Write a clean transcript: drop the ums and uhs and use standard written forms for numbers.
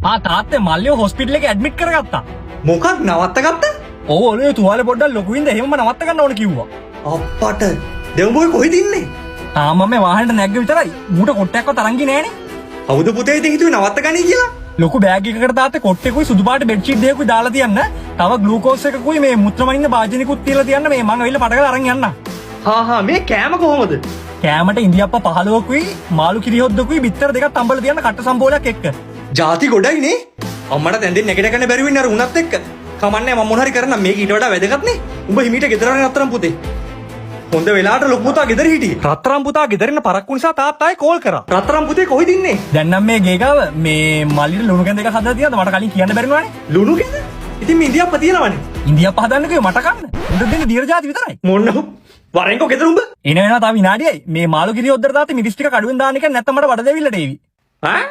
තාත්තේ මල්ලිව හොස්පිටල් එකේ ඇඩ්මිට් කරගත්තා. මොකක් නවත්ත ගත්තා? ඔව් ඔලුවේ තුවාලේ පොඩ්ඩක් ලොකු වින්ද එහෙමම නවත්ත ගන්න ඕන කිව්වා. අප්පට දෙව්බෝයි කොහෙද ඉන්නේ? තාම මම වාහනේට නැග්ග විතරයි. මූට කොට්ටයක්වත් අරන් ගියේ නෑනේ. කවුද පුතේ ඉතින් හිතුවේ නවත්ත ගනී කියලා? ලොකු බෑග් එකකට තාත්තේ කොට්ටෙකුයි සුදු පාට බෙඩ්ෂීට් දෙකකුයි දාලා තියන්න. තව ග්ලූකෝස් එකකුයි මේ මුත්‍ර මනින්න භාජනිකුත් තියලා තියන්න මේ මං ඇවිල්ලා පටකලා අරන් යන්න. හා මේ කෑම කොහොමද? කෑමට ඉන්දියාප්ප 15කුයි මාළු කිරි හොද්දකුයි බිත්තර දෙකක් තම්බලා තියන්න කට්ට සම්බෝලයක් එක්ක. ಜಾති ගොඩයි නේ. අම්මට දැන් දෙන්න නැගිට ගන්න බැරි වෙන්නේ අර උණත් එක්ක. කමන්නේ මම මොන හරි කරන්න මේක ඊට වඩා වැදගත් නේ. උඹ හිමීට ගෙදර යන්න අතරම් පුතේ. හොඳ වෙලාවට ලොකු පුතා ගෙදර හිටියේ. රත්තරන් පුතා ගෙදර ඉන්න පරක්කු නිසා තාත්තායි කෝල් කරා. රත්තරන් පුතේ කොහෙද ඉන්නේ? දැන් නම් මේ ගේ ගාව මේ මල්ලිට ලුණු කැඳ එකක් හදලා තියනද මට කලින් කියන්න බැරි වුණානේ. ලුණු කැඳ? ඉතින් මේ ඉන්දියාප්ප තියනවනේ. ඉන්දියාප්ප හදන්න කිව්ව මට කන්න. උඹ දෙන්නේ දියර જાති විතරයි. මොන්න වරෙන්කෝ ගෙදර උඹ? එන වෙනවා තව විනාඩියයි. මේ මාළු කිරි හොද්දට තාත්තේ මිරිස් ටික කඩුවෙන් දාන්න එක නැත්නම් මට වඩ දෙවිල්ලට ඒවි. ඈ?